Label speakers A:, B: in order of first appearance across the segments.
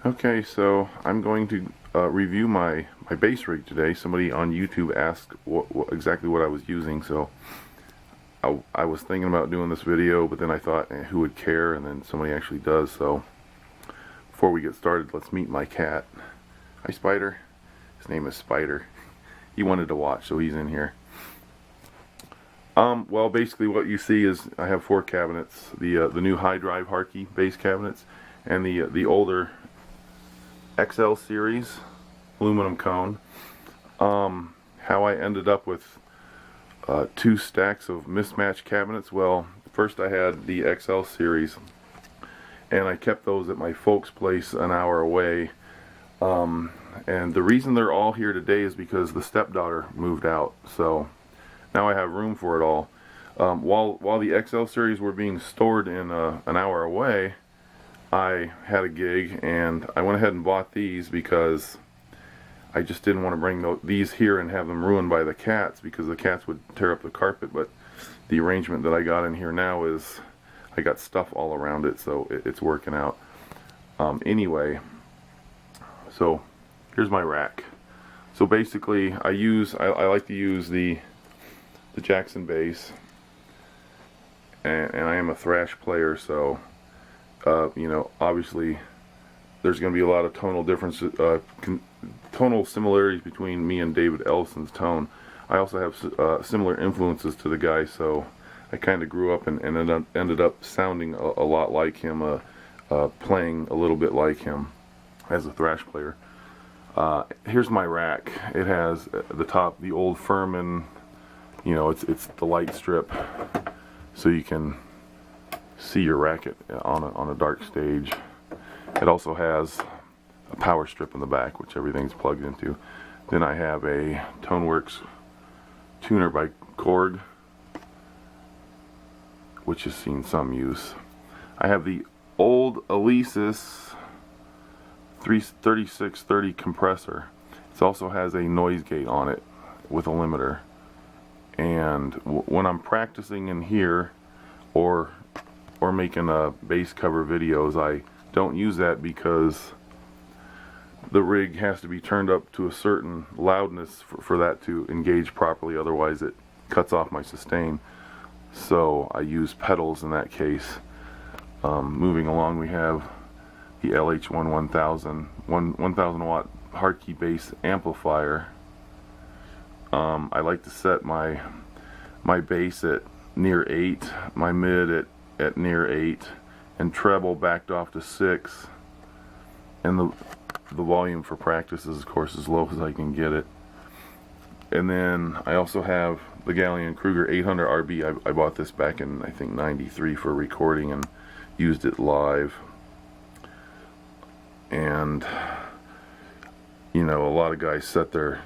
A: Okay, so I'm going to review my bass rig today. Somebody on YouTube asked exactly what I was using, so I was thinking about doing this video, but then I thought, who would care? And then somebody actually does. So before we get started, let's meet my cat. Hi, Spider. His name is Spider. He wanted to watch, so he's in here. Well, basically what you see is I have four cabinets: the new high drive Hartke bass cabinets, and the older XL series aluminum cone. How I ended up with two stacks of mismatched cabinets. Well, first I had the XL series, and I kept those at my folks' place an hour away. And the reason they're all here today is because the stepdaughter moved out, so now I have room for it all. While the XL series were being stored in an hour away, I had a gig and I went ahead and bought these because I just didn't want to bring these here and have them ruined by the cats, because the cats would tear up the carpet. But the arrangement that I got in here now is I got stuff all around it, so it's working out. Anyway, so here's my rack. So basically I like to use the Jackson bass, and I am a thrash player, so you know, obviously there's going to be a lot of tonal differences, tonal similarities between me and David Ellison's tone. I also have similar influences to the guy, so I kind of grew up and ended up sounding a lot like him, playing a little bit like him as a thrash player. Here's my rack. It has the top, the old Furman, you know, it's the light strip, so you can see your racket on a dark stage. It also has a power strip in the back, which everything's plugged into. Then I have a ToneWorks tuner by Korg, which has seen some use. I have the old Alesis 3630 compressor. It also has a noise gate on it with a limiter. And when I'm practicing in here or making bass cover videos, I don't use that because the rig has to be turned up to a certain loudness for that to engage properly, otherwise it cuts off my sustain. So I use pedals in that case. Moving along, we have the LH1 1000 watt Hartke bass amplifier. I like to set my bass at near 8, my mid at near 8, and treble backed off to 6, and the volume for practice is, of course, as low as I can get it. And then I also have the Gallien-Krueger 800 RB. I bought this back in, I think, '93 for recording and used it live. And you know, a lot of guys set their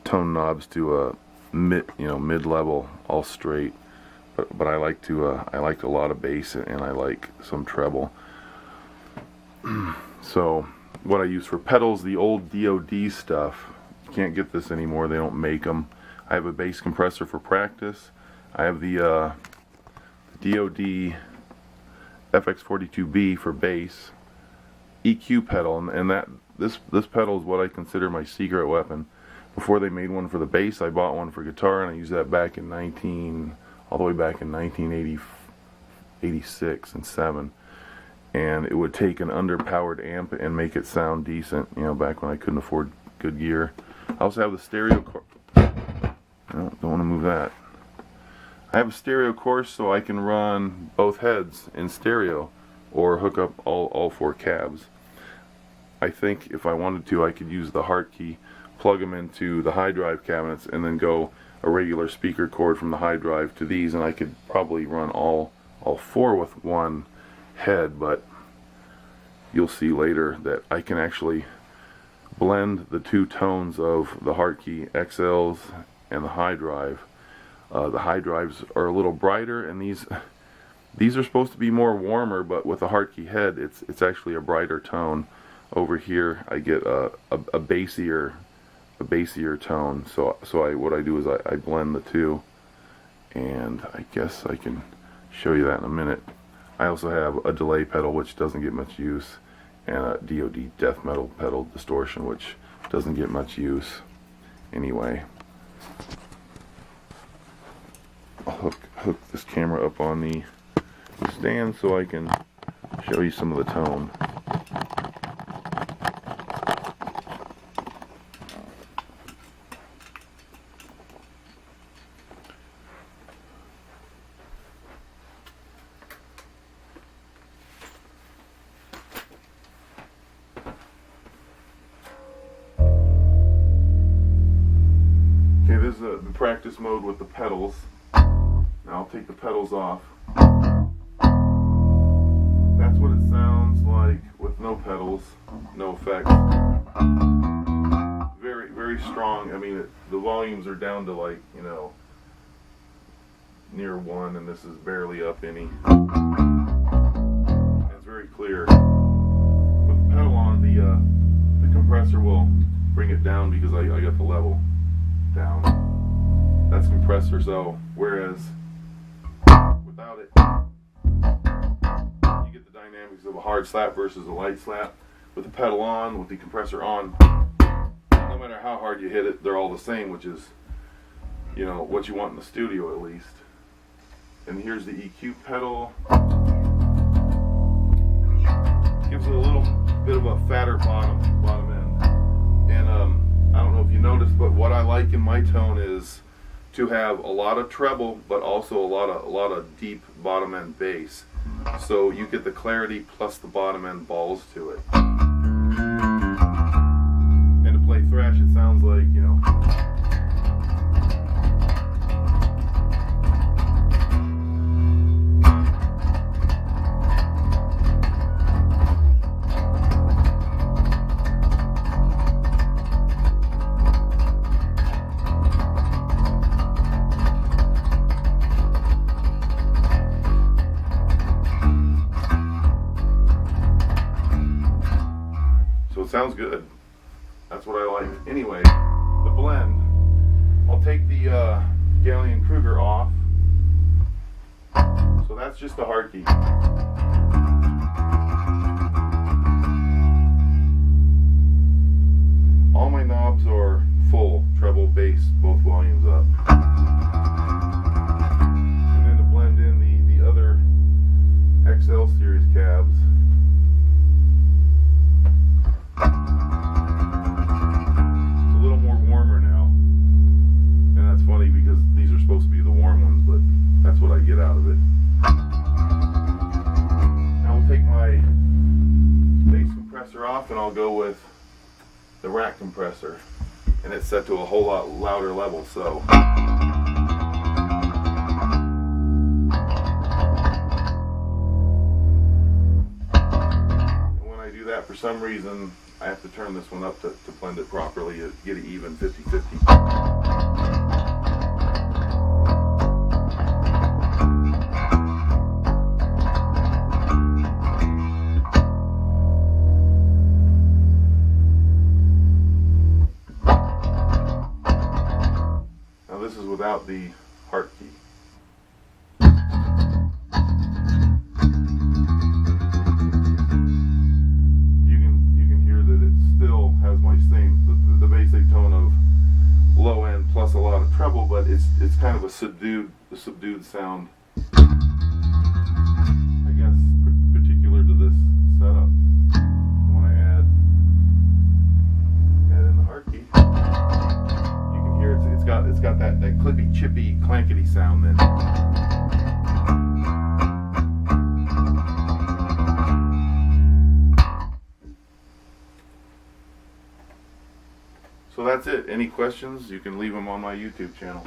A: tone knobs to a mid-level, all straight. But I like a lot of bass, and I like some treble. So what I use for pedals, the old DoD stuff. You can't get this anymore, they don't make them. I have a bass compressor for practice. I have the DoD FX42B for bass, EQ pedal, and this pedal is what I consider my secret weapon. Before they made one for the bass, I bought one for guitar, and I used that back in all the way back in 1986 and 7. And it would take an underpowered amp and make it sound decent, you know, back when I couldn't afford good gear. I also have the stereo don't want to move that. I have a stereo course, so I can run both heads in stereo or hook up all four cabs. I think if I wanted to, I could use the Hartke, plug them into the high drive cabinets, and then go a regular speaker cord from the high drive to these, and I could probably run all four with one head. But you'll see later that I can actually blend the two tones of the Hartke XLs and the high drive. The high drives are a little brighter, and these are supposed to be more warmer, but with the Hartke head, it's actually a brighter tone. Over here I get a bassier tone. So what I do is I blend the two, and I guess I can show you that in a minute. I also have a delay pedal, which doesn't get much use, and a DoD death metal pedal distortion, which doesn't get much use anyway. I'll hook this camera up on the stand so I can show you some of the tone. Okay, this is the practice mode with the pedals. Now I'll take the pedals off. That's what it sounds like with no pedals, no effects. Very, very strong. I mean, the volumes are down to, like, you know, near 1, and this is barely up any. It's very clear. With the pedal on, the compressor will bring it down because I got the level down. That's compressor, so whereas without it, you get the dynamics of a hard slap versus a light slap. With the pedal on, with the compressor on, no matter how hard you hit it, they're all the same, which is, you know, what you want in the studio at least. And here's the EQ pedal. Gives it a little bit of a fatter bottom end. And I don't know if you noticed, but what I like in my tone is to have a lot of treble, but also a lot of deep bottom end bass. So you get the clarity plus the bottom end balls to it. And to play thrash, it sounds like, you know. So it sounds good. That's what I like. Anyway, the blend. I'll take the Gallien-Krueger off. So that's just the Hartke. All my knobs are full, treble, bass, both volumes up. And then to blend in the other XL series cabs. That's what I get out of it. Now we'll take my bass compressor off and I'll go with the rack compressor. And it's set to a whole lot louder level, so. And when I do that, for some reason, I have to turn this one up to blend it properly, to get it even 50-50. This is without the Hartke. You can hear that it still has my same the basic tone of low end plus a lot of treble, but it's kind of a subdued sound. I guess particular to this setup. When I add in the Hartke. It's got that clippy, chippy, clankety sound then. So that's it. Any questions, you can leave them on my YouTube channel.